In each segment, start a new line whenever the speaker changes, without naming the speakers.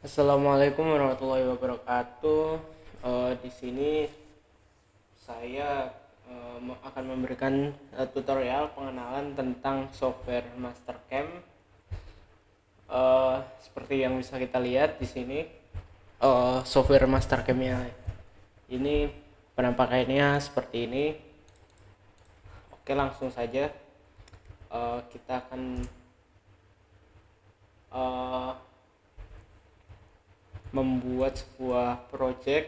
Assalamualaikum warahmatullahi wabarakatuh. Di sini saya akan memberikan tutorial pengenalan tentang software Mastercam. Seperti yang bisa kita lihat di sini, software Mastercam-nya ini penampakannya seperti ini. Oke, langsung saja kita akan membuat sebuah project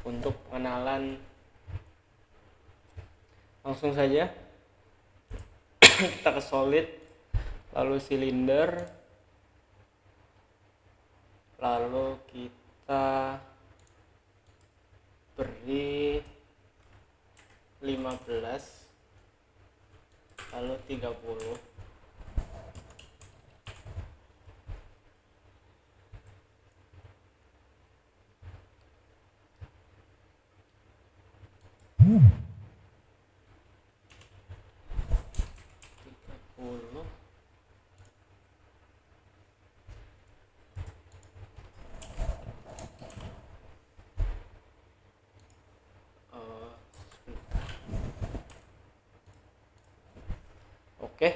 untuk pengenalan. Langsung saja kita ke solid, lalu silinder, lalu kita beri 15, lalu 30. Oke,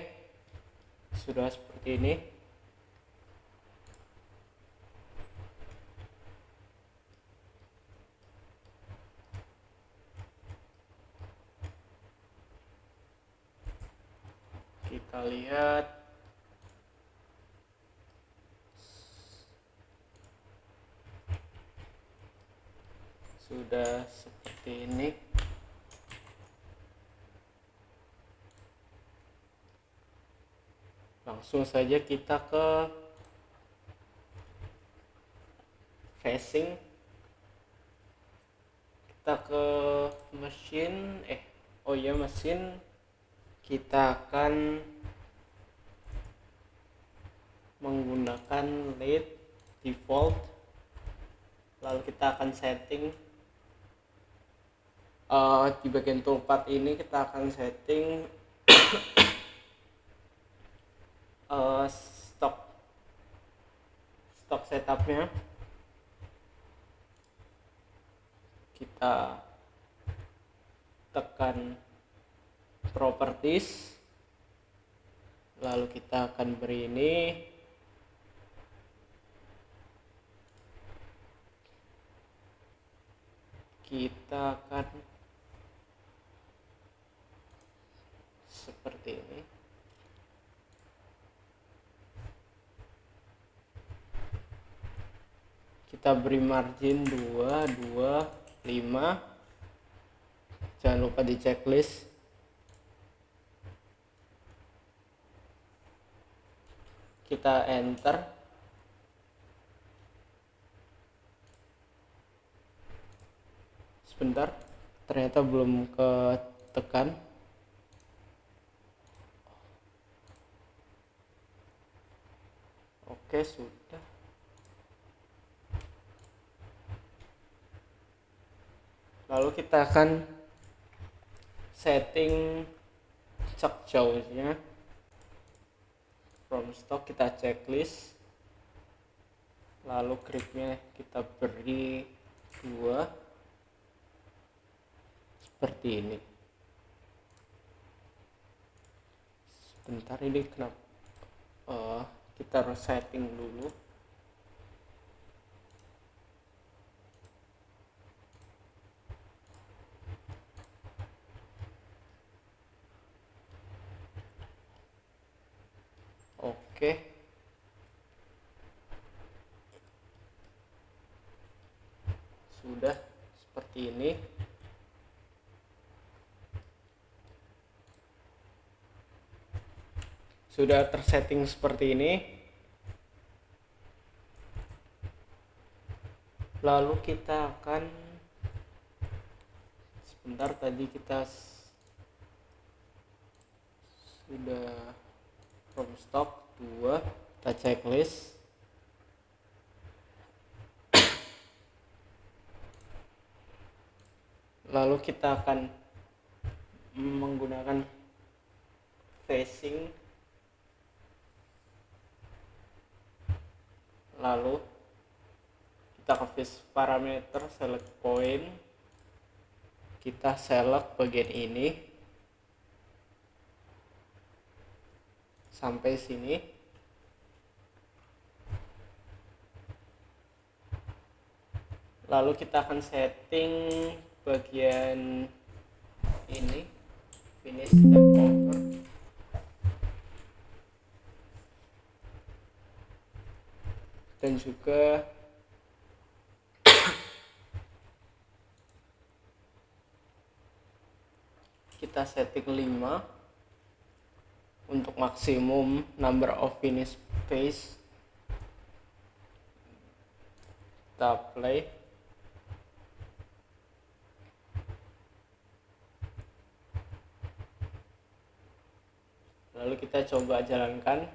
sudah seperti ini. Kita lihat sudah seperti ini. Langsung saja kita ke facing, kita ke mesin, mesin. Kita akan menggunakan lead default, lalu kita akan setting. Di bagian toolpath ini kita akan setting stock setupnya. Kita tekan properties, lalu kita akan beri ini kita akan seperti ini. Kita beri margin 2, 5. Jangan lupa di checklist. Kita enter. Sebentar, ternyata belum ketekan. Oke, sudah. Lalu kita akan setting shock jauhnya. From stock kita checklist, lalu gripnya kita beri 2 seperti ini. Sebentar, ini kenapa kita resetting dulu. Oke, sudah seperti ini. Sudah tersetting seperti ini. Lalu kita akan, sebentar, tadi kita sudah from stock 2, kita checklist. Lalu kita akan menggunakan facing. lalu kita ke fish parameter, select point, kita select bagian ini sampai sini. Lalu kita akan setting bagian ini, finish step over, dan juga kita setting 5 untuk maksimum number of finish phase. Kita play. Lalu kita coba jalankan.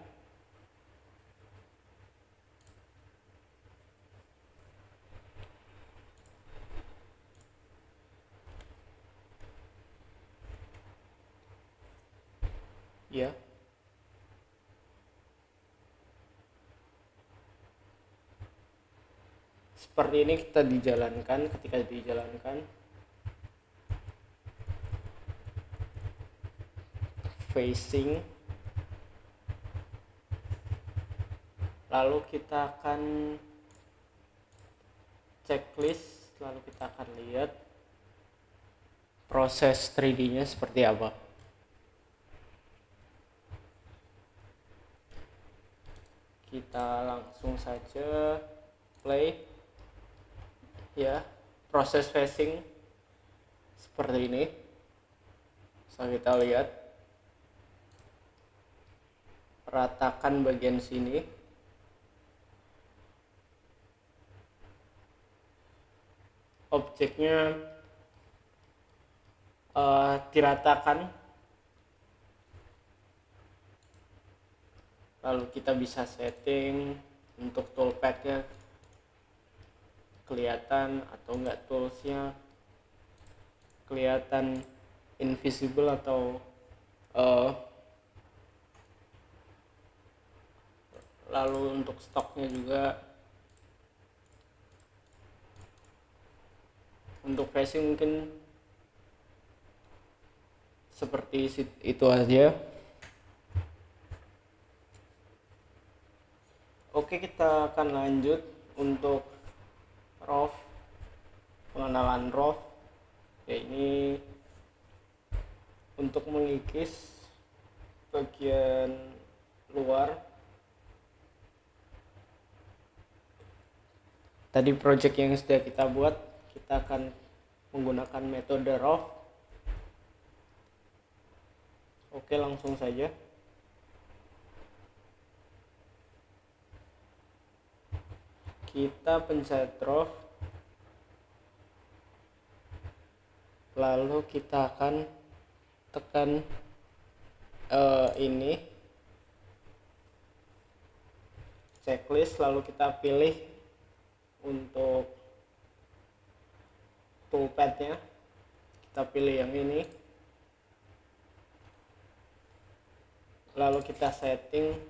Ya. Seperti ini kita dijalankan. Ketika dijalankan, facing, lalu kita akan checklist, lalu kita akan lihat proses 3D nya seperti apa. Kita langsung saja play. Ya, proses facing seperti ini. Bisa kita lihat, ratakan bagian sini. Objeknya diratakan. Lalu kita bisa setting untuk toolpad-nya kelihatan atau enggak, toolsnya kelihatan invisible atau lalu untuk stoknya juga. Untuk facing mungkin seperti itu aja. Oke, kita akan lanjut untuk RAW, pengenalan RAW. Ya, ini untuk mengikis bagian luar. Tadi project yang sudah kita buat, kita akan menggunakan metode RAW. Oke, langsung saja. Kita pencet RAW, lalu kita akan tekan ini checklist, lalu kita pilih untuk toolpad-nya, kita pilih yang ini, lalu kita setting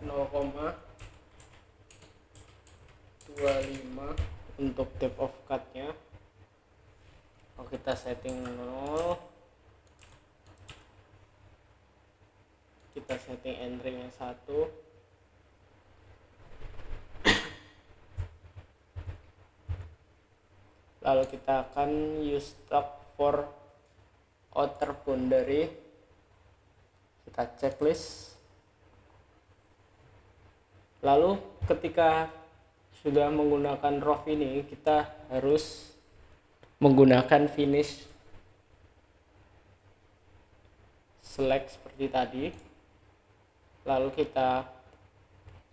0,25 untuk depth of cut-nya. Kita setting 0, kita setting entry-nya 1, lalu kita akan use stock for outer boundary. Kita checklist, lalu ketika sudah menggunakan RAW ini, kita harus menggunakan finish select seperti tadi. Lalu kita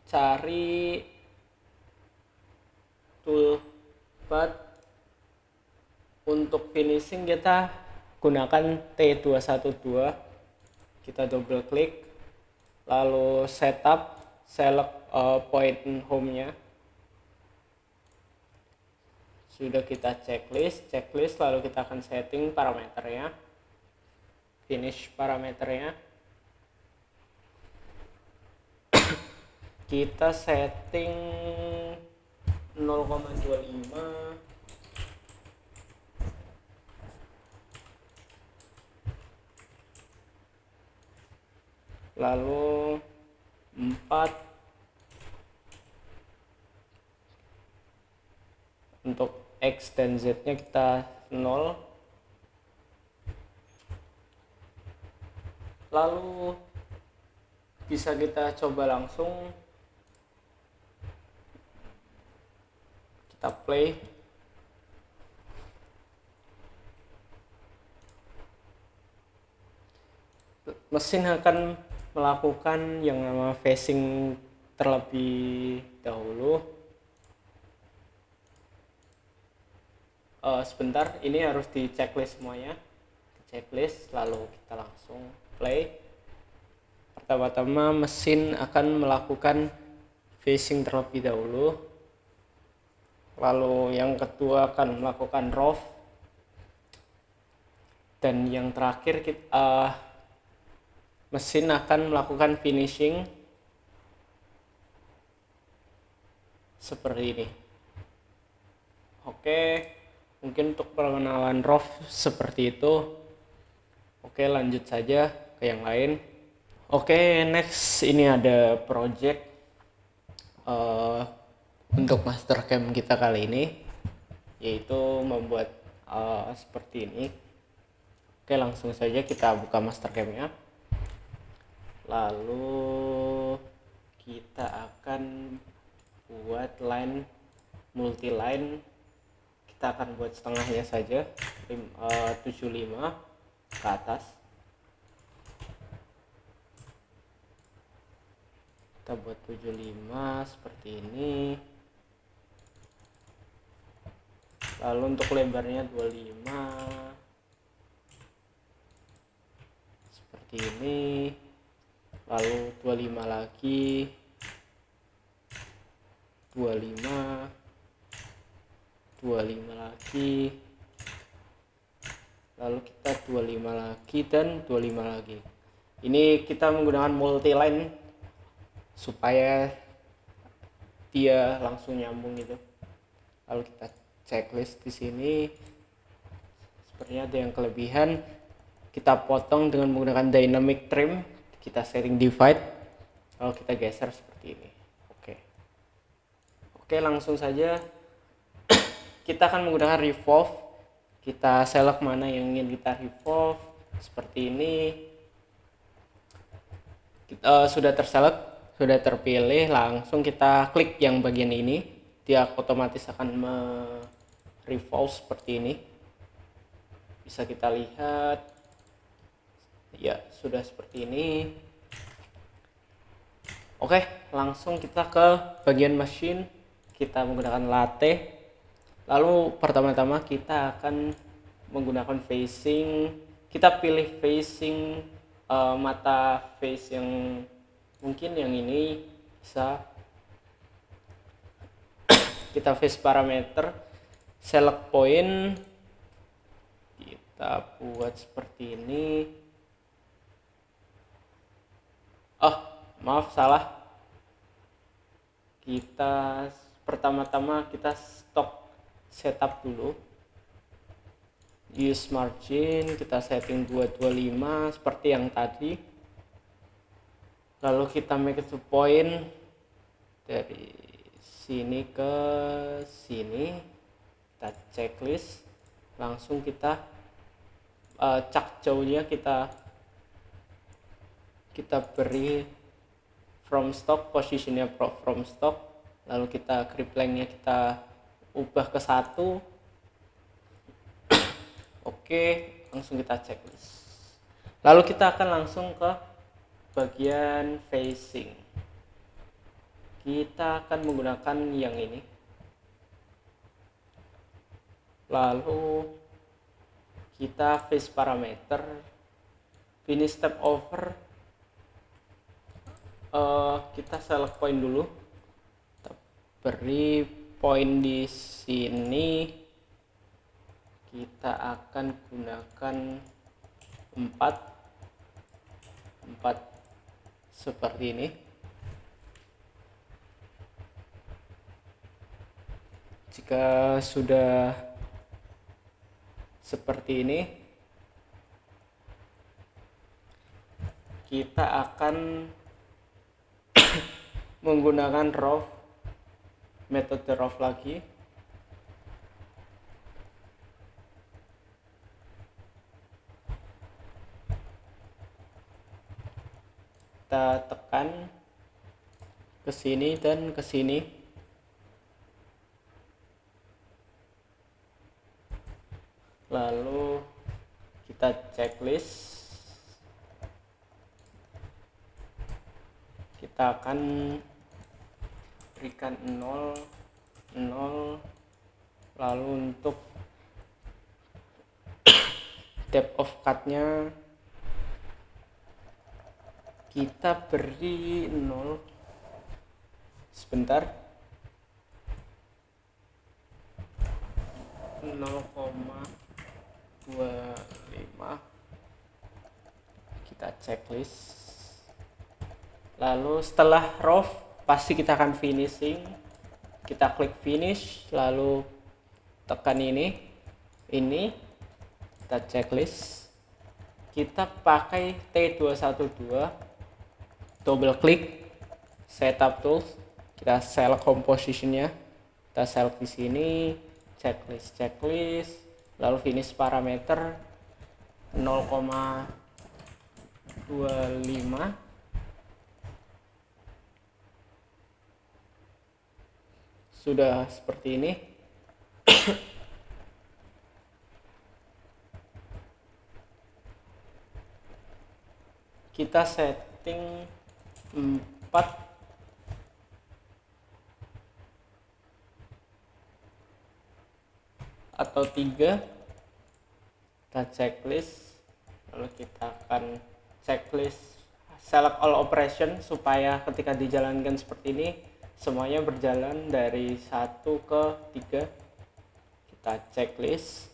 cari toolpad. Untuk finishing kita gunakan T212. Kita double klik, lalu setup, select point home-nya. Sudah kita checklist, lalu kita akan setting parameternya, finish parameternya. Kita setting 0,25, lalu 4. Untuk X dan Z nya kita 0. Lalu bisa kita coba langsung, kita play. Mesin akan melakukan yang nama phasing terlebih dahulu. Sebentar, ini harus di checklist semuanya. Checklist, lalu kita langsung play. Pertama-tama mesin akan melakukan phasing terlebih dahulu, lalu yang kedua akan melakukan ROV, dan yang terakhir mesin akan melakukan finishing seperti ini. Oke, mungkin untuk perkenalan ROV seperti itu. Oke, lanjut saja ke yang lain. Oke, next ini ada project untuk Mastercam kita kali ini, yaitu membuat seperti ini. Oke, langsung saja kita buka Mastercam-nya. Lalu kita akan buat line multi line. Kita akan buat setengahnya saja, 75 ke atas. Kita buat 75 seperti ini. Lalu untuk lebarnya 25 seperti ini. Lalu 25 lagi, 25 lagi, lalu kita 25 lagi dan 25 lagi. Ini kita menggunakan multi line supaya dia langsung nyambung gitu. Lalu kita checklist di sini. Sepertinya ada yang kelebihan, kita potong dengan menggunakan dynamic trim. Kita setting divide, lalu kita geser seperti ini. Oke, langsung saja kita akan menggunakan revolve. Kita select mana yang ingin kita revolve seperti ini. Kita sudah terselect, sudah terpilih, langsung kita klik yang bagian ini, dia otomatis akan revolve seperti ini. Bisa kita lihat, ya sudah seperti ini. Oke, langsung kita ke bagian mesin. Kita menggunakan latte. Lalu pertama-tama kita akan menggunakan facing. Kita pilih facing mata face yang mungkin yang ini bisa. Kita face parameter, select point, kita buat seperti ini. Maaf, salah. Kita pertama-tama kita stop setup dulu. Use margin, kita setting 225 seperti yang tadi. Lalu kita make it to point dari sini ke sini. Kita checklist, langsung kita cakjaunya kita beri from stock, posisinya from stock. Lalu kita grip length-nya kita ubah ke 1. Oke, langsung kita checklist. Lalu kita akan langsung ke bagian facing. Kita akan menggunakan yang ini. Lalu kita face parameter, finish step over. Kita select point dulu. Kita beri point di sini. Kita akan gunakan 4 seperti ini. Jika sudah seperti ini, kita akan menggunakan rough, metode rough lagi. Kita tekan ke sini dan ke sini. Lalu kita checklist. Kita akan berikan 0, 0. Lalu untuk depth of cut-nya kita beri 0. Sebentar. 0,25. Kita checklist. Lalu setelah rough pasti kita akan finishing. Kita klik finish, lalu tekan ini, kita checklist. Kita pakai T212, double klik setup tools, kita select compositionnya, kita select di sini, checklist, lalu finish parameter 0,25. Sudah seperti ini. Kita setting 4 atau 3. Kita checklist, lalu kita akan checklist select all operation supaya ketika dijalankan seperti ini semuanya berjalan dari 1 ke 3. Kita checklist.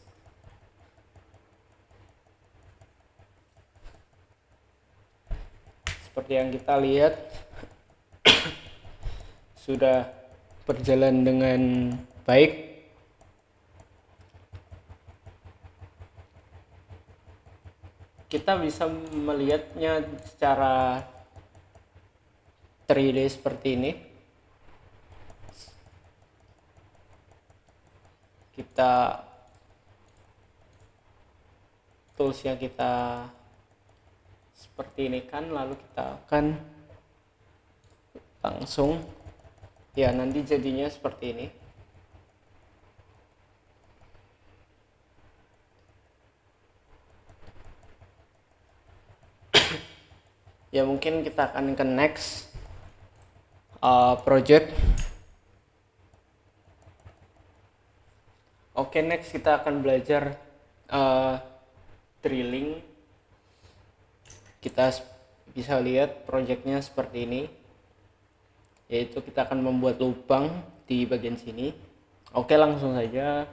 Seperti yang kita lihat sudah berjalan dengan baik. Kita bisa melihatnya secara 3D seperti ini. Kita toolsnya kita seperti ini kan, lalu kita akan langsung ya nanti jadinya seperti ini. Ya mungkin kita akan ke next project. Oke, next kita akan belajar drilling. Kita bisa lihat projectnya seperti ini, yaitu kita akan membuat lubang di bagian sini. Oke, langsung saja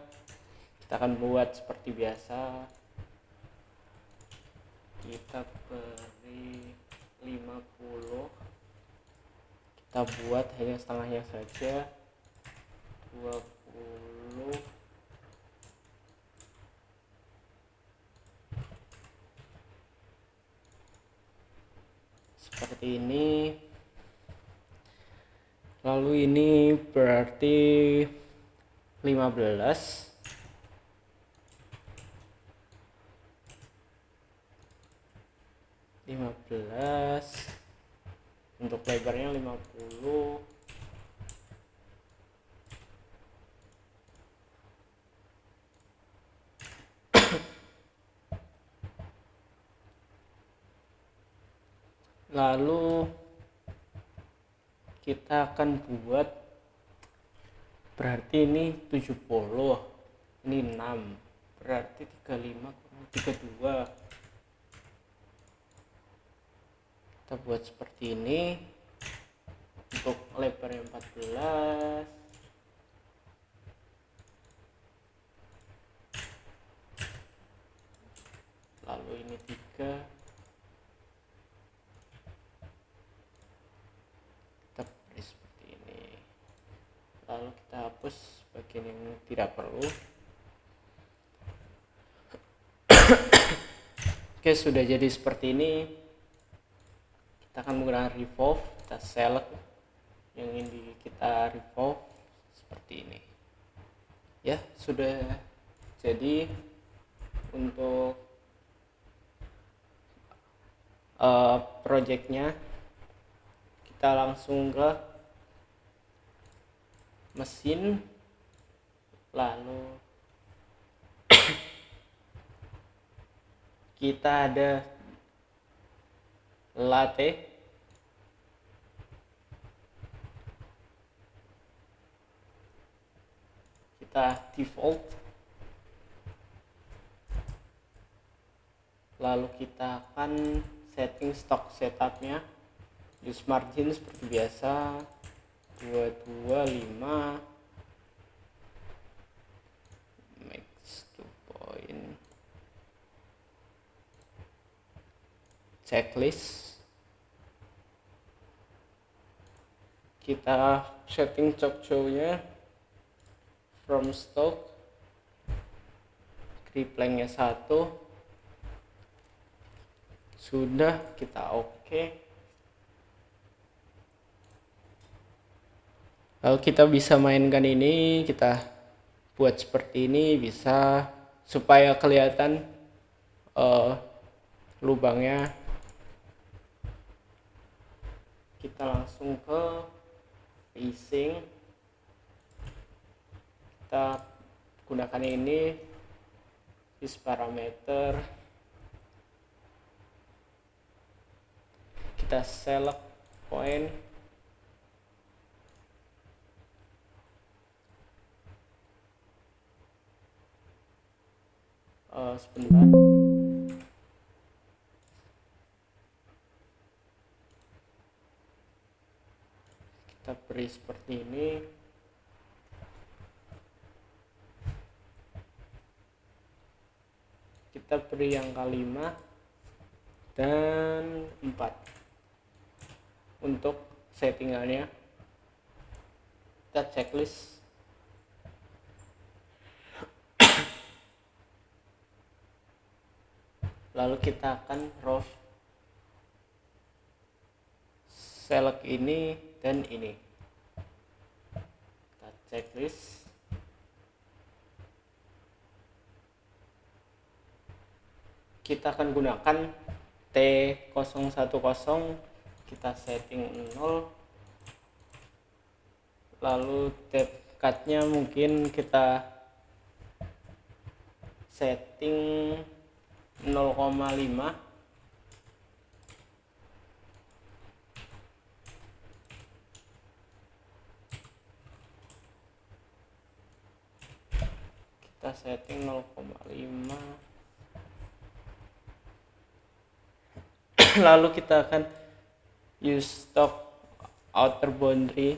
kita akan buat seperti biasa. Kita beri 50, kita buat hanya setengahnya saja, 20. Seperti ini. Lalu ini berarti 15. Untuk lebarnya 50. Lalu kita akan buat, berarti ini 70, ini 6, berarti 35 kurang 32. Kita buat seperti ini. Untuk lebarnya 14. Lalu ini 3. Kita beri seperti ini. Lalu kita hapus sebagian yang tidak perlu. Oke, sudah jadi seperti ini. Kita akan menggunakan revolve, kita select yang ingin kita revolve seperti ini. Ya, sudah jadi untuk projectnya. Kita langsung ke mesin, lalu kita ada latte, kita default, lalu kita akan setting stock setupnya, use margin seperti biasa 225, max 2 point, checklist, kita setting chok chow-nya from stock, grip length-nya 1, sudah, kita oke. Lalu kita bisa mainkan ini, kita buat seperti ini, bisa supaya kelihatan lubangnya. Kita langsung ke facing, kita gunakan ini, use parameter, kita select point, sebentar, kita beri seperti ini. Kita beri angka 5 dan 4 untuk settingannya. Kita checklist, lalu kita akan select ini dan ini. Kita checklist, kita akan gunakan T010, kita setting 0, lalu depth cut-nya mungkin kita setting 0,5, kita setting 0,5, lalu kita akan use stock outer boundary,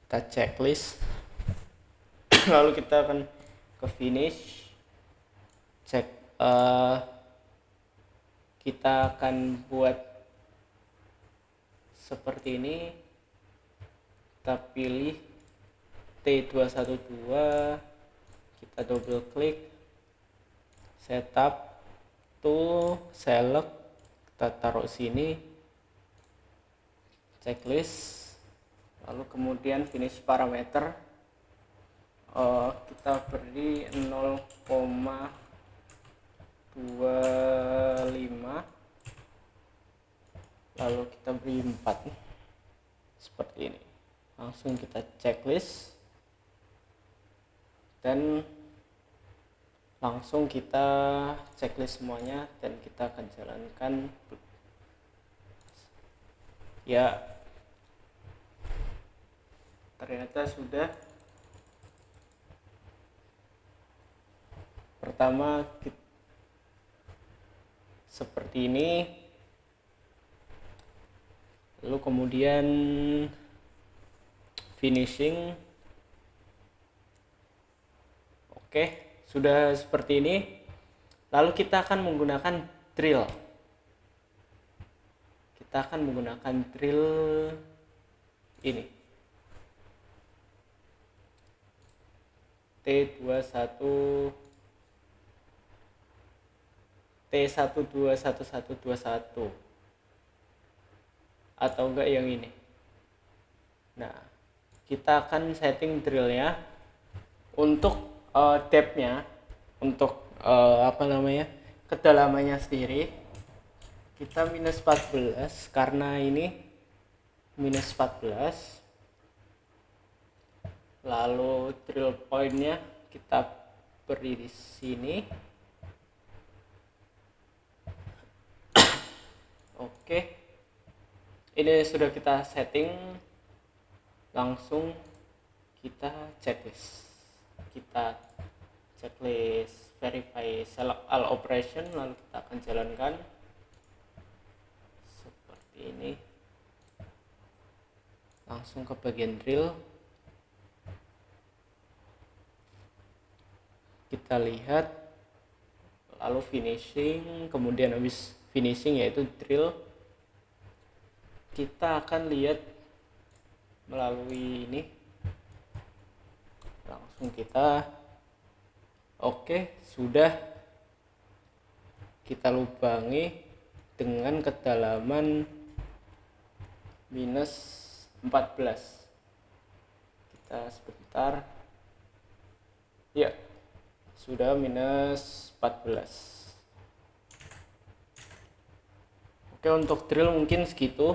kita checklist, lalu kita akan ke finish, cek, kita akan buat seperti ini, kita pilih T212, kita double klik, setup, tool, select, kita taruh sini, checklist, lalu kemudian finish parameter, kita beri 0,25, lalu kita beri 4 seperti ini. Langsung kita checklist dan langsung kita checklist semuanya dan kita akan jalankan. Ya, ternyata sudah. Pertama seperti ini, lalu kemudian finishing. Oke, sudah seperti ini. Lalu kita akan menggunakan drill. Kita akan menggunakan drill ini. T21 T121121 atau enggak yang ini. Nah, kita akan setting drillnya untuk depthnya, untuk kedalamannya sendiri kita minus 14 karena ini minus 14. Lalu drill pointnya kita beri di sini. Oke, ini sudah kita setting. Langsung kita checklist, verify select all operation, lalu kita akan jalankan seperti ini. Langsung ke bagian drill, kita lihat, lalu finishing. Kemudian habis finishing yaitu drill, kita akan lihat melalui ini. Langsung kita sudah kita lubangi dengan kedalaman minus 14. Kita sebentar, ya sudah minus 14. Untuk drill mungkin segitu.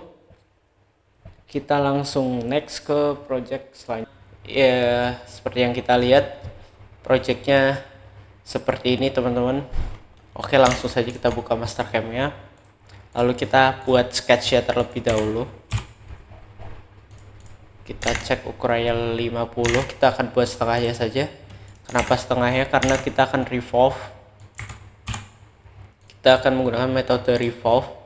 Kita langsung next ke project selanjutnya. Ya, seperti yang kita lihat, projectnya seperti ini teman-teman. Langsung saja kita buka Mastercam-nya. Lalu kita buat sketch-nya terlebih dahulu. Kita cek ukurannya 50. Kita akan buat setengahnya saja. Kenapa setengahnya? Karena kita akan revolve. Kita akan menggunakan metode revolve.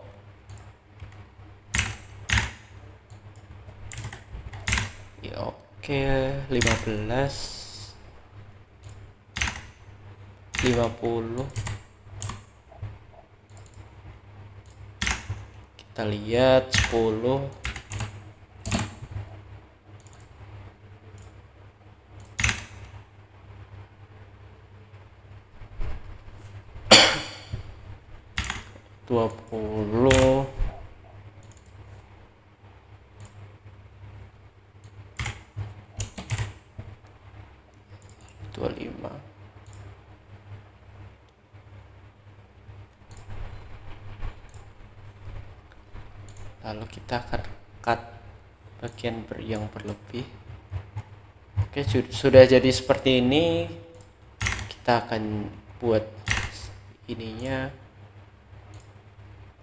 Oke, 15, 50. Kita lihat 10. Dua puluh. 25. Lalu kita akan cut bagian yang berlebih. Oke, sudah jadi seperti ini. Kita akan buat ininya,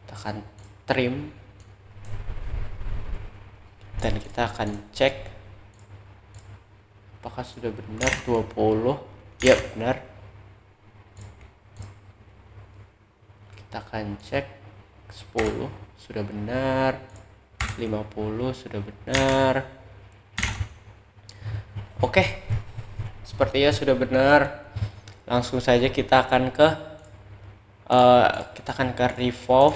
kita akan trim dan kita akan cek apakah sudah benar. 20. Ya, benar. Kita akan cek 10 sudah benar, 50 sudah benar. Oke, sepertinya sudah benar. Langsung saja kita akan ke revolve.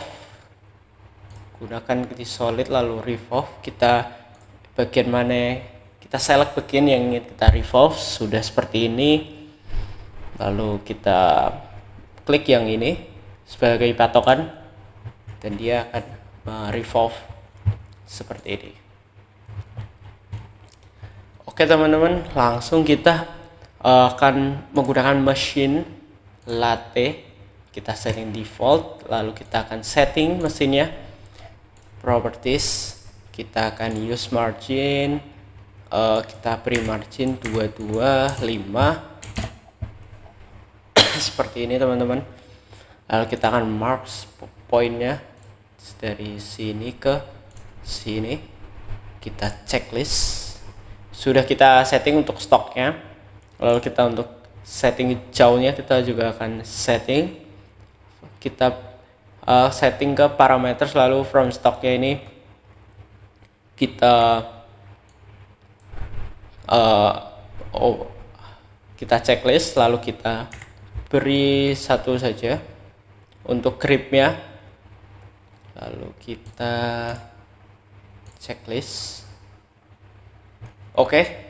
Gunakan di solid lalu revolve. Kita bagian mana, kita select bagian yang ingin kita revolve. Sudah seperti ini. Lalu kita klik yang ini sebagai patokan dan dia akan revolve seperti ini. Oke teman-teman, langsung kita akan menggunakan mesin latte. Kita setting default, lalu kita akan setting mesinnya, properties, kita akan use margin, kita beri margin 225 seperti ini teman-teman. Lalu kita akan marks pointnya dari sini ke sini. Kita checklist, sudah kita setting untuk stoknya. Lalu kita untuk setting jauhnya kita juga akan setting. Kita setting ke parameters, lalu from stocknya ini kita kita checklist, lalu kita beri satu saja untuk gripnya, lalu kita checklist. Oke,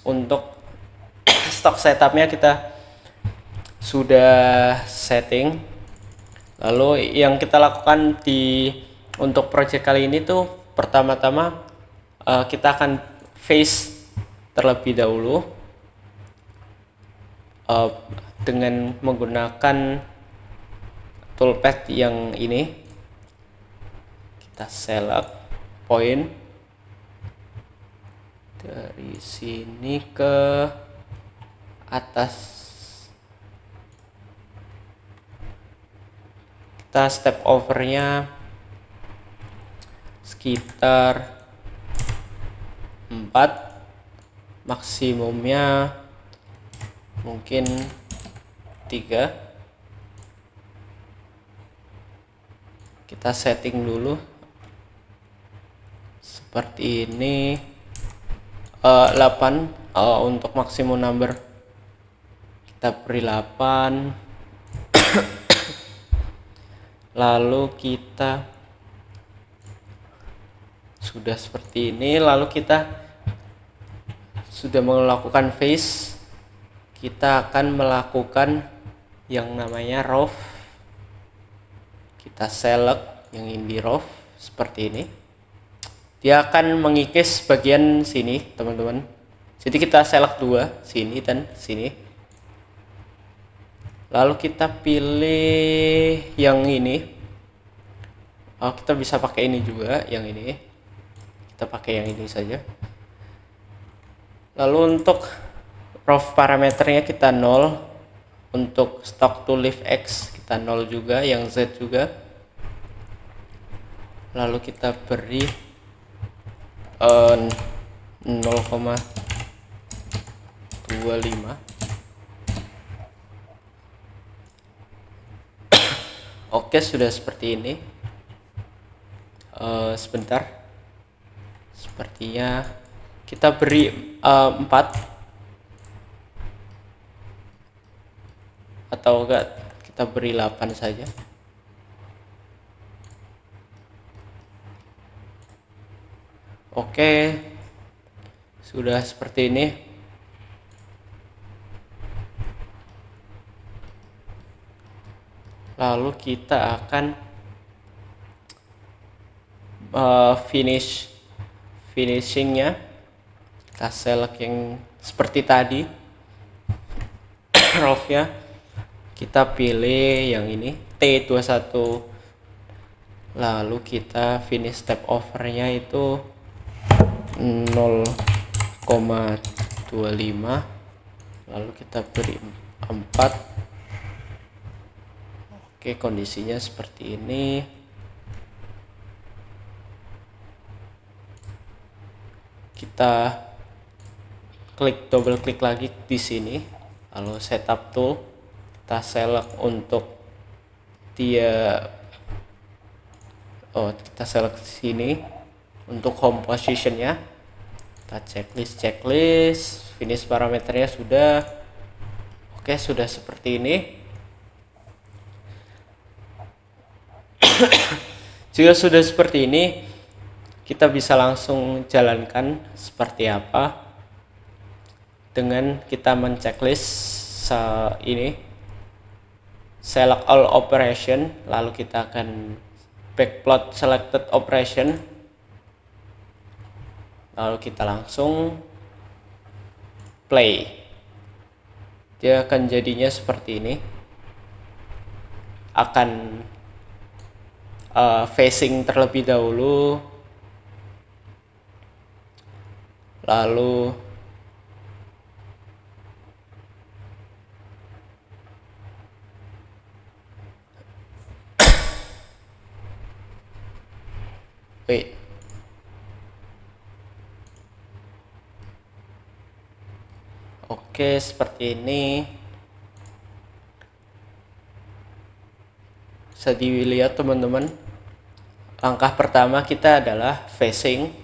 untuk stock setupnya kita sudah setting. Lalu yang kita lakukan untuk project kali ini tuh pertama-tama kita akan face terlebih dahulu dengan menggunakan toolpath yang ini. Kita select point dari sini ke atas. Kita step overnya sekitar 4, maksimumnya mungkin 3. Kita setting dulu seperti ini. 8 untuk maksimum number kita beri 8. Lalu kita sudah seperti ini, lalu kita sudah melakukan face, kita akan melakukan yang namanya roof. Kita select yang di roof seperti ini. Dia akan mengikis bagian sini, teman-teman. Jadi kita select 2, sini dan sini. Lalu kita pilih yang ini. Kita bisa pakai ini juga, yang ini. Kita pakai yang ini saja. Lalu untuk roof parameternya kita 0. Untuk stock to lift X kita 0 juga, yang Z juga. Lalu kita beri 0,25. Oke, sudah seperti ini. Sebentar, sepertinya kita beri 4 atau enggak, kita beri 8 saja. Oke, sudah seperti ini. Lalu kita akan finishingnya. Kita select yang seperti tadi. Roofnya kita pilih yang ini T21. Lalu kita finish step overnya itu 0,25. Lalu kita beri 4. Oke, kondisinya seperti ini. Kita double klik lagi di sini, lalu setup tool, kita select untuk dia. Kita select sini untuk home positionnya. Kita checklist, finish parameternya sudah. Oke, sudah seperti ini. Jika sudah seperti ini, kita bisa langsung jalankan seperti apa dengan kita menceklis ini, select all operation, lalu kita akan backplot selected operation, lalu kita langsung play. Dia akan jadinya seperti ini, akan facing terlebih dahulu, lalu wait, oke, seperti ini. Bisa dilihat teman-teman, langkah pertama kita adalah facing,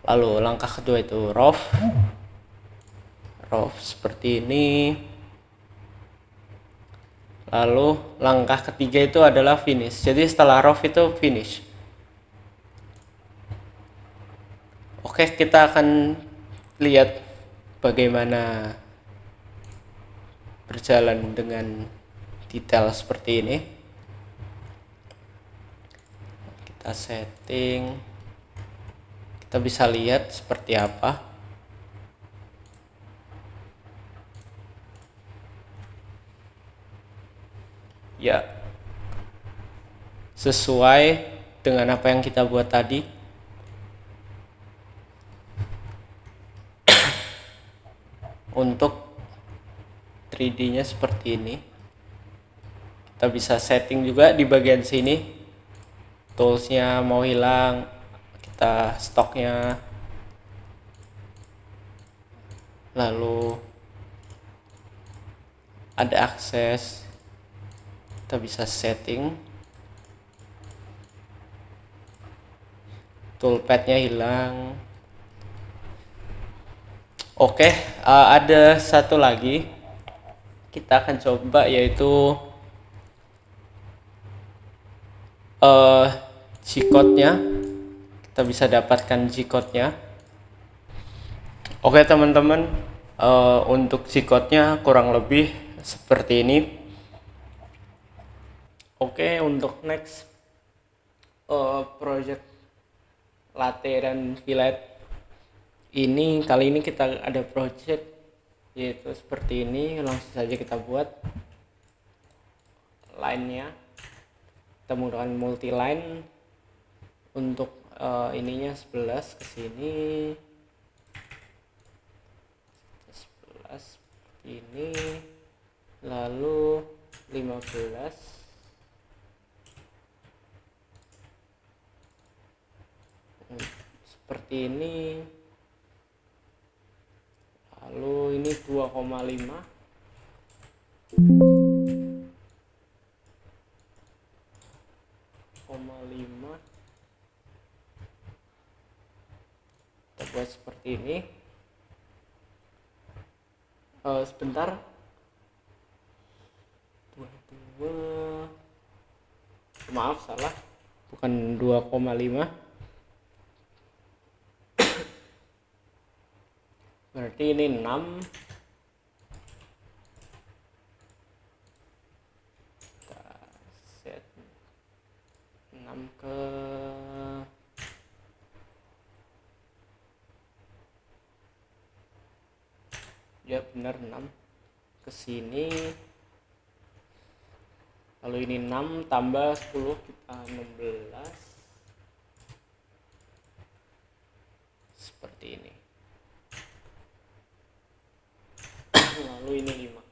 lalu langkah kedua itu roof seperti ini, lalu langkah ketiga itu adalah finish. Jadi setelah roof itu finish. Oke, kita akan lihat bagaimana berjalan dengan detail seperti ini. Kita setting, kita bisa lihat seperti apa. Ya, sesuai dengan apa yang kita buat tadi. Untuk 3D-nya seperti ini. Kita bisa setting juga di bagian sini. Toolsnya mau hilang, kita stoknya. Lalu ada akses, kita bisa setting. Toolpad-nya hilang. Oke, ada satu lagi kita akan coba, yaitu G-code-nya. Kita bisa dapatkan G-code-nya. Oke teman-teman, untuk G-code-nya kurang lebih seperti ini. Oke, untuk next project latte dan fillet ini, kali ini kita ada project yaitu seperti ini. Langsung saja kita buat line-nya. Kita menggunakan multi line untuk ininya 11 ke sini, 11 seperti ini, lalu 15 seperti ini, lalu ini 2,5, kita buat seperti ini. Sebentar, 22, maaf salah, bukan 2,5, berarti ini 6. Kita set 6 ke ya benar 6 ke sini, lalu ini 6 tambah 10 kita 16 seperti ini. Lalu ini 5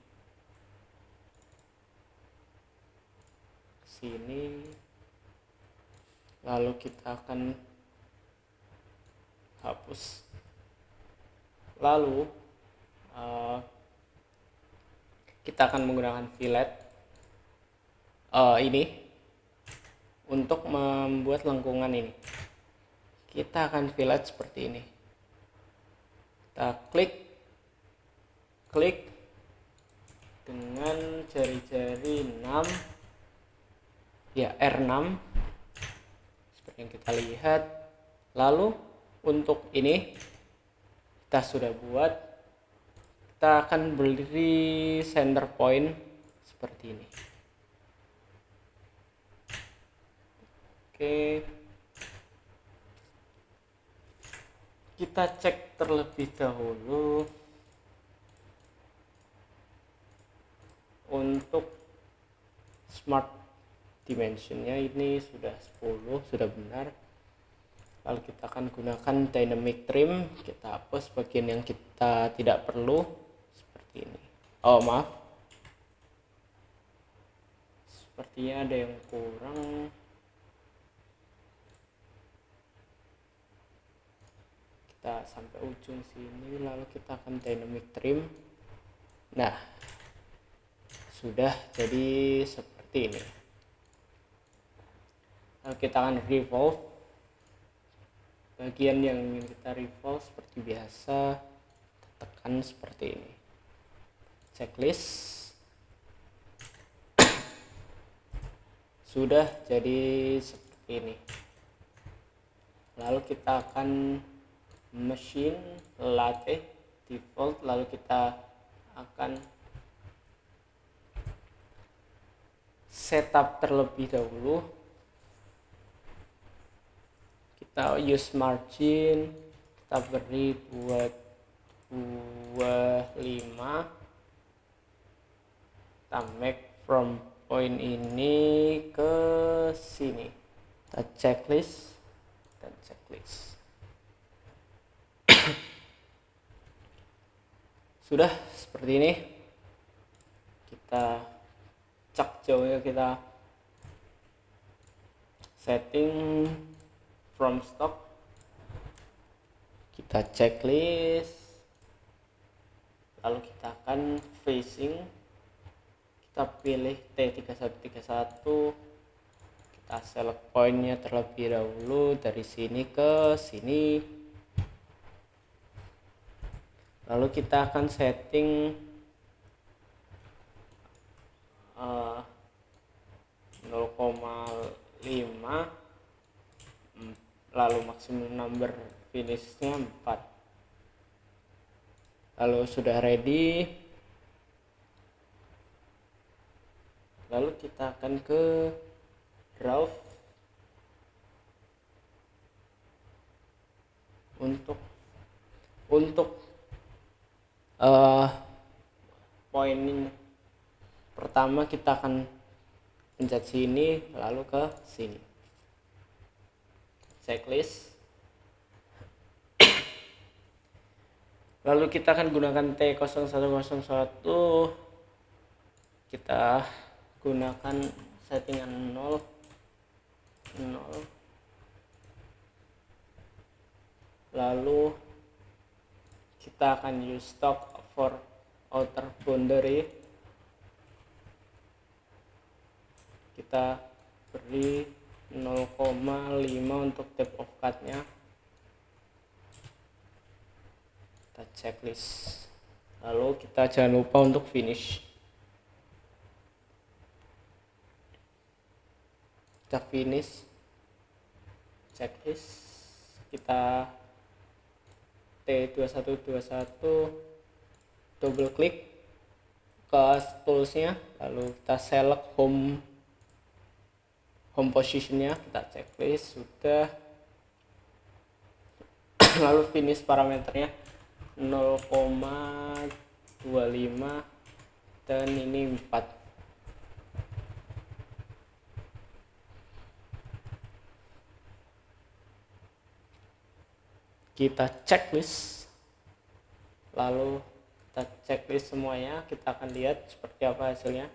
ke sini, lalu kita akan hapus. Lalu kita akan menggunakan fillet ini untuk membuat lengkungan ini. Kita akan fillet seperti ini. Kita klik dengan jari-jari 6 ya, R6 seperti yang kita lihat. Lalu untuk ini kita sudah buat, kita akan beri center point seperti ini. Oke, kita cek terlebih dahulu untuk smart dimensionnya, ini sudah 10, sudah benar. Lalu kita akan gunakan dynamic trim, kita hapus bagian yang kita tidak perlu seperti ini. Oh maaf, sepertinya ada yang kurang. Kita sampai ujung sini, lalu kita akan dynamic trim. Nah, sudah jadi seperti ini. Lalu kita akan revolve bagian yang ingin kita revolve seperti biasa, tekan seperti ini. Checklist sudah jadi seperti ini. Lalu kita akan machine latte default, lalu kita akan setup terlebih dahulu. Kita use margin, kita beri 25, kita make from point ini ke sini, kita checklist dan checklist. Sudah seperti ini. Kita cek jauhnya, kita setting from stock, kita checklist, lalu kita akan facing, kita pilih T3131, kita select pointnya terlebih dahulu dari sini ke sini, lalu kita akan setting 0,5, lalu maksimum number finishnya 4. Lalu sudah ready, lalu kita akan ke draw untuk poin ini. Pertama kita akan pencet sini lalu ke sini, checklist, lalu kita akan gunakan T0101, kita gunakan settingan 0, lalu kita akan use stock for outer boundary, kita beri 0,5 untuk depth of cut nya, kita checklist, lalu kita jangan lupa untuk finish, kita finish, checklist, kita T2121 double klik ke toolsnya, lalu kita select home positionnya, kita checklist, sudah. Lalu finish parameternya 0,25 dan ini 4. Kita checklist, lalu kita checklist semuanya, kita akan lihat seperti apa hasilnya.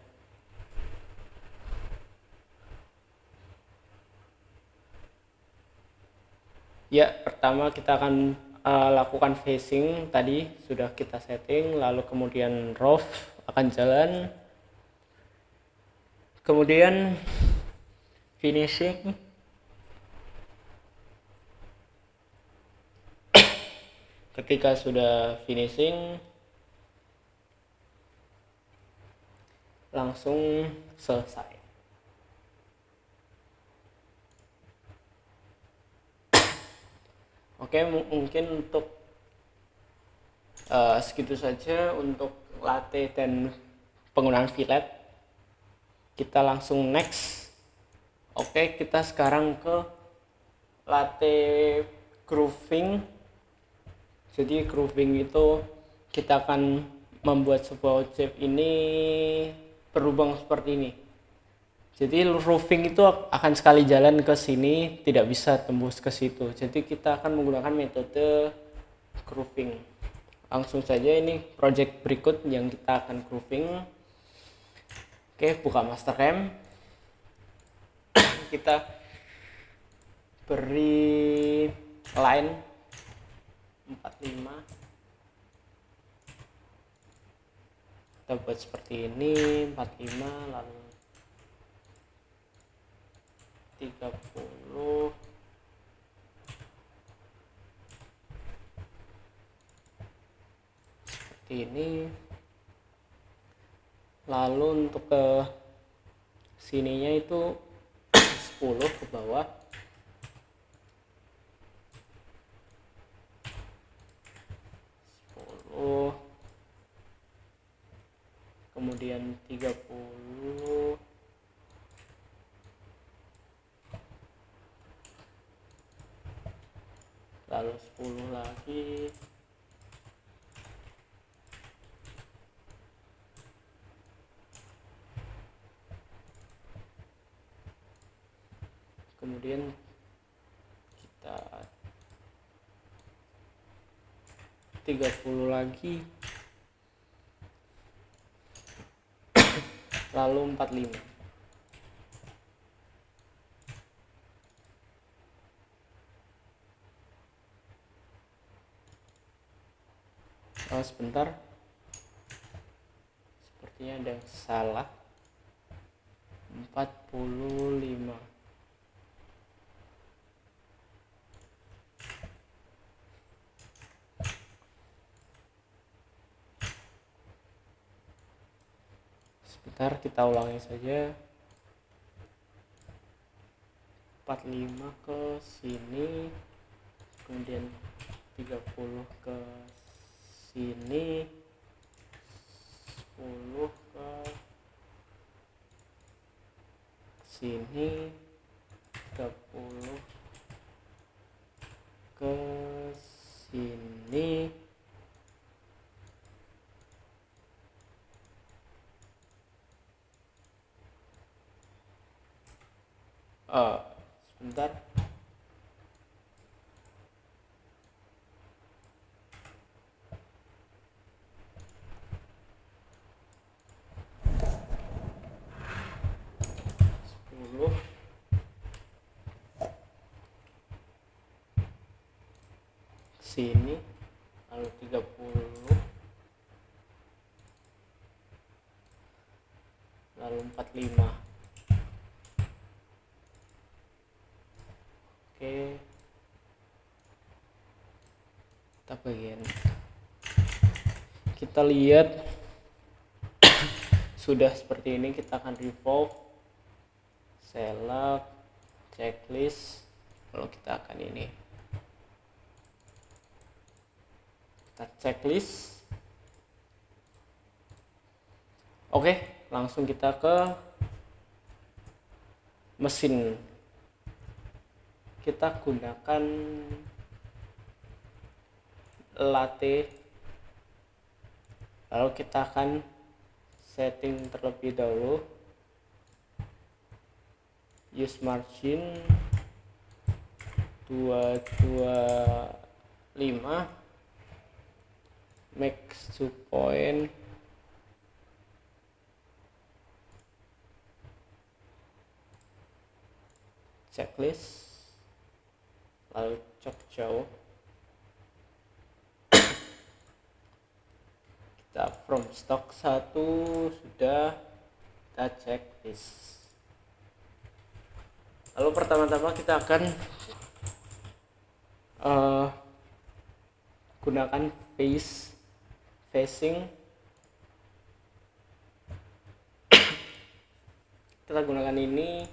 Ya, pertama kita akan lakukan facing, tadi sudah kita setting, lalu kemudian rough akan jalan, kemudian finishing, ketika sudah finishing langsung selesai. Oke, mungkin untuk segitu saja untuk latte dan penggunaan fillet. Kita langsung next. Oke, kita sekarang ke latte grooving. Jadi grooving itu kita akan membuat sebuah objek ini berlubang seperti ini. Jadi roofing itu akan sekali jalan ke sini, tidak bisa tembus ke situ. Jadi kita akan menggunakan metode grooving. Langsung saja, ini project berikut yang kita akan grooving. Oke, buka Mastercam. Kita beri line 45. Kita buat seperti ini, 45, lalu 30, seperti ini. Lalu untuk ke sininya itu 10 ke bawah, kemudian 30, lagi. Kemudian kita 30 lagi, lalu 45. Sebentar, sepertinya ada yang salah. 45. Sebentar, kita ulangi saja. 45 ke sini, kemudian 30 ke sini, 10 ke sini, 30 ke sini, sebentar, sini, lalu 30, lalu 45. Oke, kita bagian, kita lihat sudah seperti ini. Kita akan revolve, select, checklist, lalu kita akan ini, kita checklist. Oke, langsung kita ke mesin. Kita gunakan latte, lalu kita akan setting terlebih dahulu use margin 225, max 2 point, checklist, lalu cek jauh. Kita from stock 1 sudah, kita checklist. Lalu pertama-tama kita akan gunakan facing. Kita gunakan ini,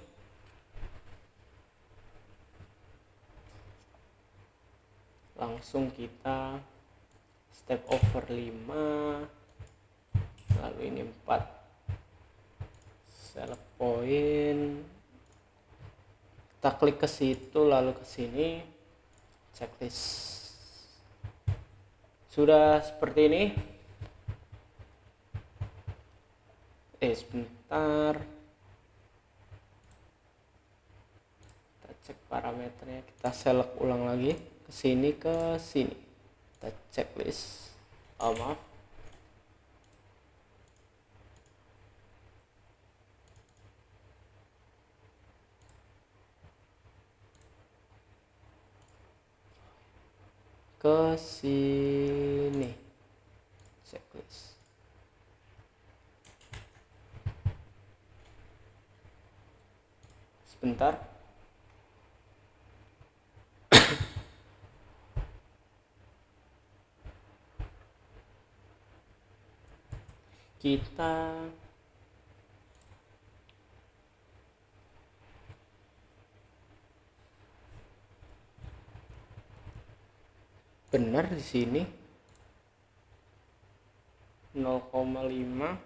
langsung kita step over 5, lalu ini 4, select point, kita klik ke situ, lalu ke sini, checklist. Sudah seperti ini. Sebentar, kita cek parameternya, kita select ulang lagi ke sini, kita checklist. Maaf, ke sini, checklist. Sebentar, kita benar di sini 0,5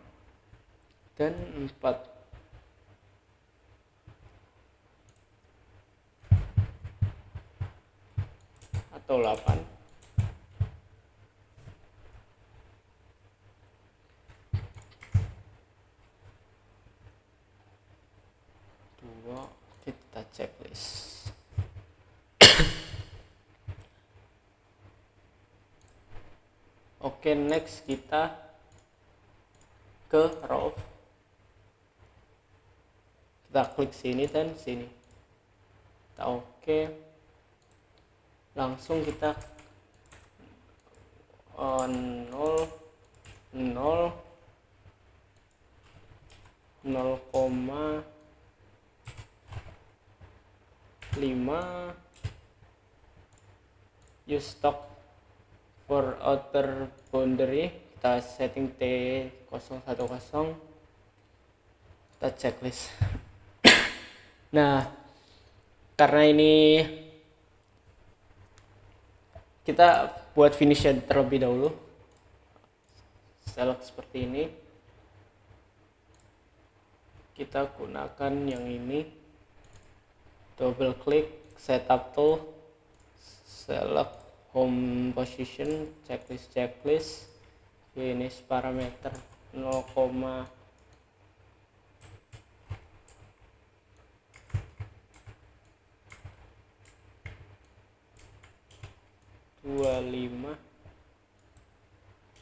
dan 4. Atau 8. checklist. Oke, next kita ke row. Kita klik sini dan sini. Kita oke. Langsung kita 0 0 0,5 use stock for outer boundary. Kita setting T010, kita checklist. Nah, karena ini kita buat finishnya terlebih dahulu. Select seperti ini. Kita gunakan yang ini. Double klik setup tool, select home position, checklist, finish parameter 0,25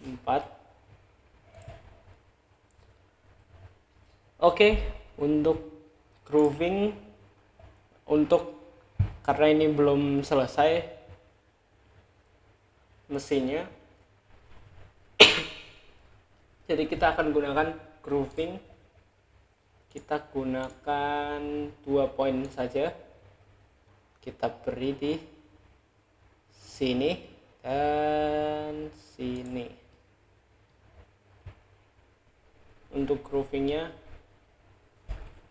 4. Oke, untuk grooving, karena ini belum selesai mesinnya, jadi kita akan gunakan grooving. Kita gunakan 2 poin saja, kita beri di sini dan sini. Untuk groovingnya,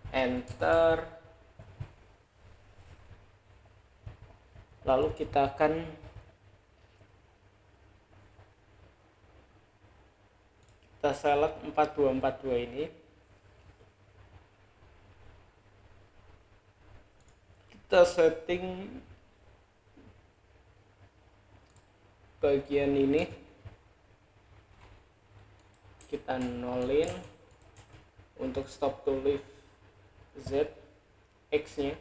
enter, lalu kita akan select 4242 ini. Kita setting bagian ini, kita nolin. Untuk stop to lift Z, X nya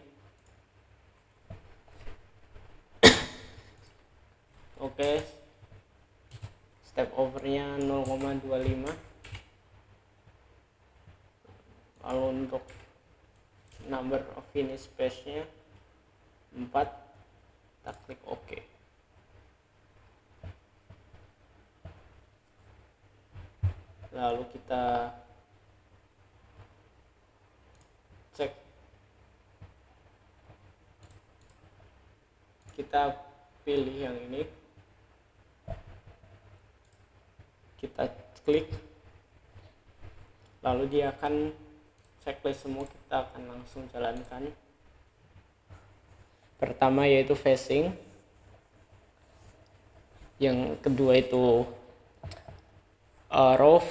oke. Step overnya 0,25. Lalu untuk number of finish page nya 4, kita klik OK. Lalu kita cek, kita pilih yang ini, kita klik, lalu dia akan checklist semua. Kita akan langsung jalankan. Pertama yaitu facing, yang kedua itu rough,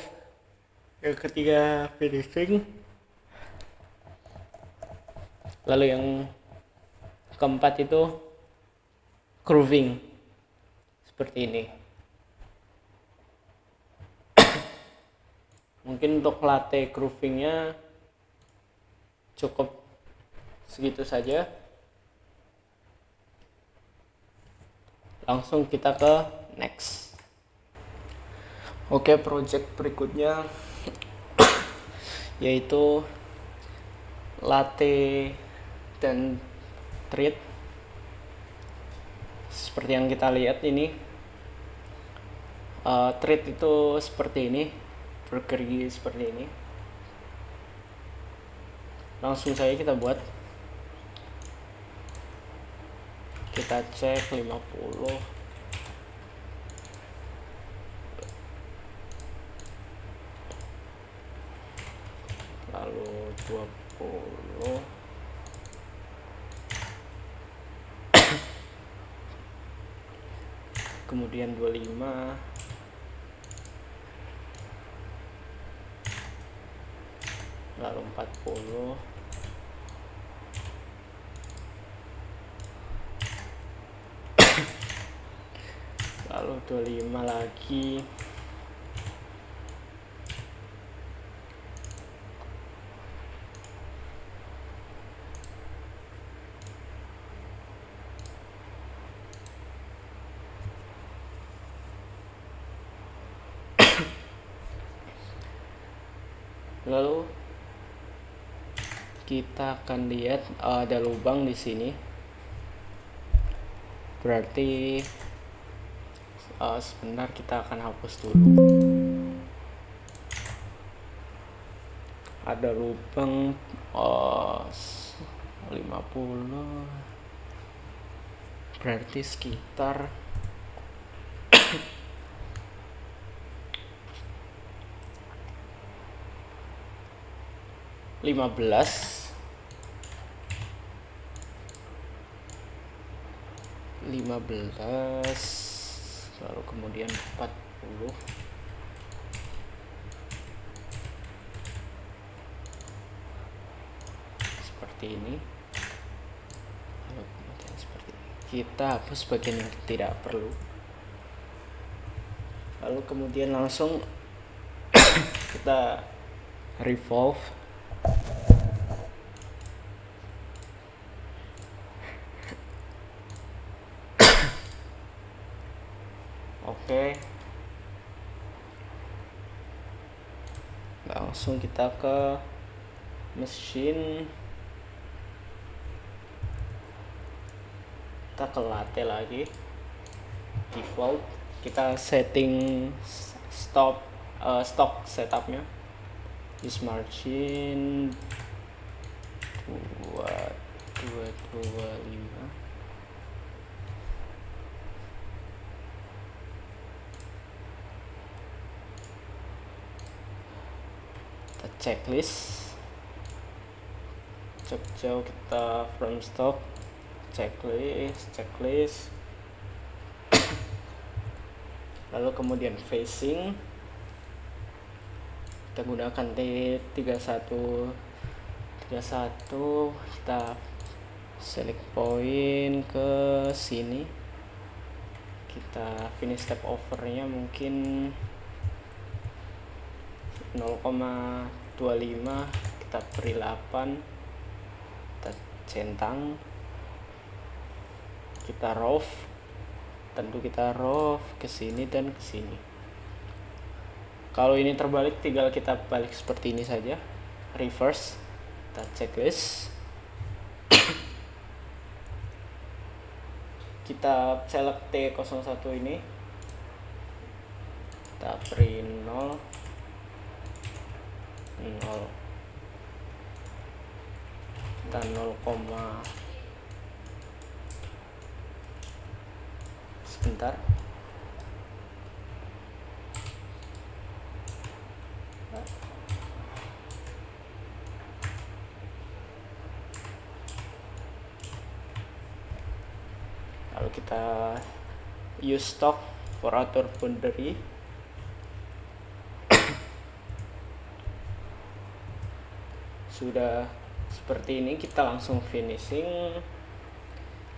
yang ketiga finishing, lalu yang keempat itu grooving seperti ini. Mungkin untuk latte groovingnya cukup segitu saja. Langsung kita ke next. Oke, project berikutnya yaitu latte dan treat. Seperti yang kita lihat ini, treat itu seperti ini, bergerigi seperti ini. Langsung saja kita buat. Kita cek 50, lalu 20, kemudian 25, lalu 40, lalu 25 lagi, Lalu kita akan lihat ada lubang di sini, berarti sebentar kita akan hapus dulu. Ada lubang 50, berarti sekitar 15, lalu kemudian 40, seperti ini. Lalu kemudian seperti ini. Kita hapus bagian yang tidak perlu. Lalu kemudian langsung kita revolve. Oke. Langsung kita ke mesin. Kita ke latte lagi. Default. Kita setting stock setupnya. Use margin 2225. Kita checklist. Cek jauh, kita from stock, checklist. Lalu kemudian facing, kita gunakan T31, kita select point ke sini, kita finish step overnya mungkin 0,25, kita beri 8, kita centang, kita rove, tentu kita rove ke sini dan ke sini. Kalau ini terbalik, tinggal kita balik seperti ini saja, reverse. Kita checklist. Kita select T01 ini, kita beri 0, kita 0, sebentar. Lalu kita use stock for outer boundary. Sudah seperti ini, kita langsung finishing.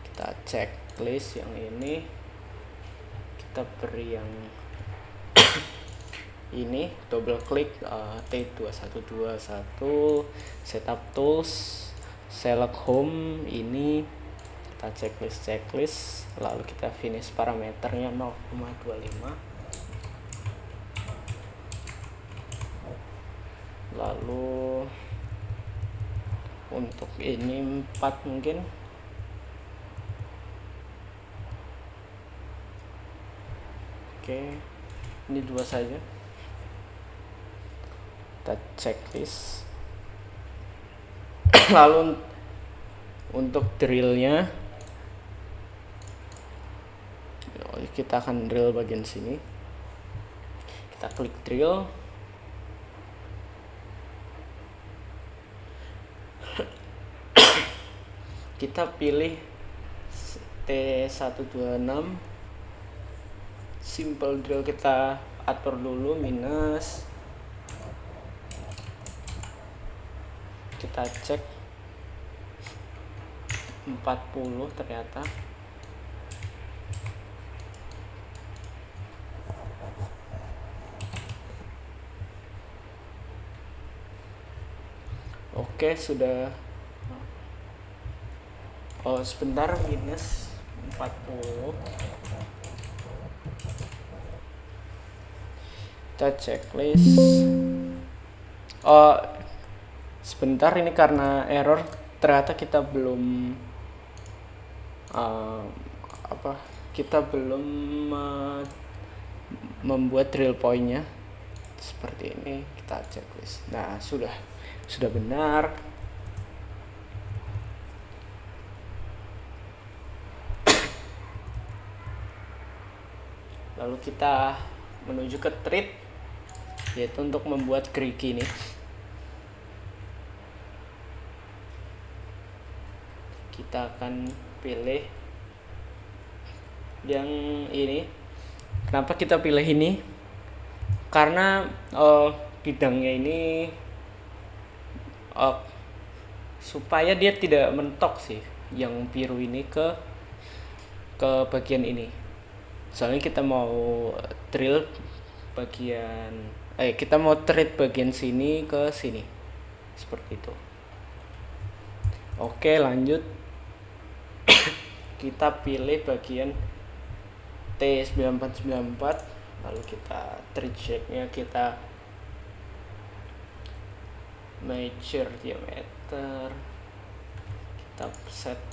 Kita checklist yang ini, kita beri yang ini, double klik T2121, setup tools, select home ini, kita checklist, lalu kita finish parameternya 0,25. Lalu untuk ini 4 mungkin. Oke, ini 2 saja. Kita checklist. Lalu untuk drillnya, kita akan drill bagian sini. Kita klik drill. Kita pilih T126. Simple drill kita atur dulu, minus. Kita cek 40 ternyata. Oke, sudah. Oh, sebentar, minus 40. Kita checklist. Oh, sebentar, ini karena error ternyata kita belum uh, apa kita belum membuat drill pointnya seperti ini. Kita checklist. Nah, sudah benar. Lalu kita menuju ke treat, yaitu untuk membuat gerigi ini. Kita akan pilih yang ini. Kenapa kita pilih ini? Karena bidangnya ini supaya dia tidak mentok sih, yang biru ini ke bagian ini. Soalnya kita mau drill kita mau treat bagian sini ke sini, seperti itu. Oke, lanjut. Kita pilih bagian T9494, lalu kita treat shape-nya, kita measure diameter, kita set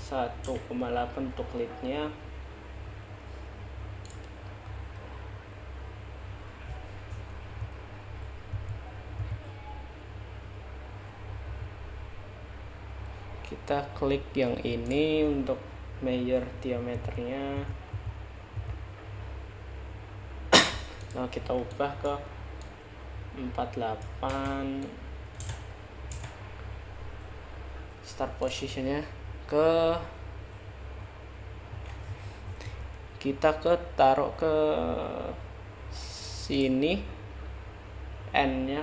1,8 untuk lead-nya. Kita klik yang ini untuk measure diameternya. Nah, kita ubah ke 48. Start positionnya kita taruh ke sini, N-nya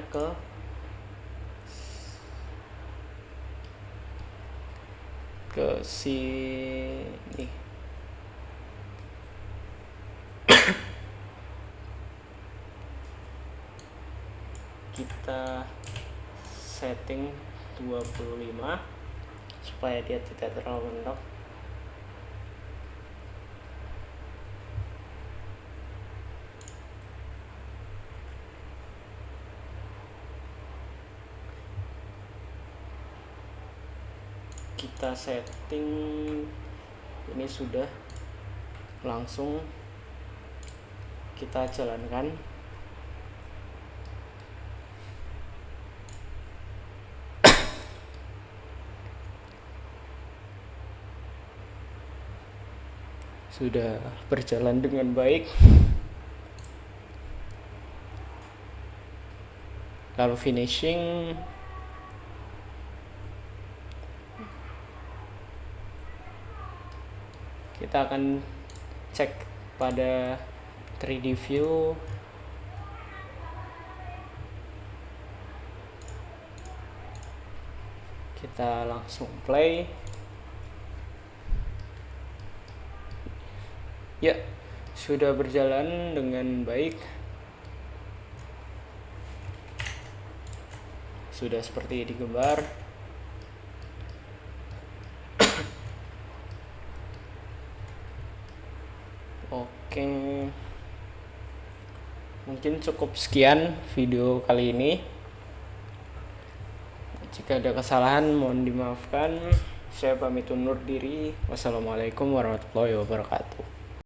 ke sini. Kita setting 25 supaya dia tidak terlalu mentok. Kita setting ini, sudah langsung kita jalankan. Sudah berjalan dengan baik. Lalu finishing, kita akan cek pada 3D view. Kita langsung play. Ya, sudah berjalan dengan baik. Sudah seperti di gambar. Oke, mungkin cukup sekian video kali ini. Jika ada kesalahan mohon dimaafkan. Saya pamit undur diri. Wassalamualaikum warahmatullahi wabarakatuh.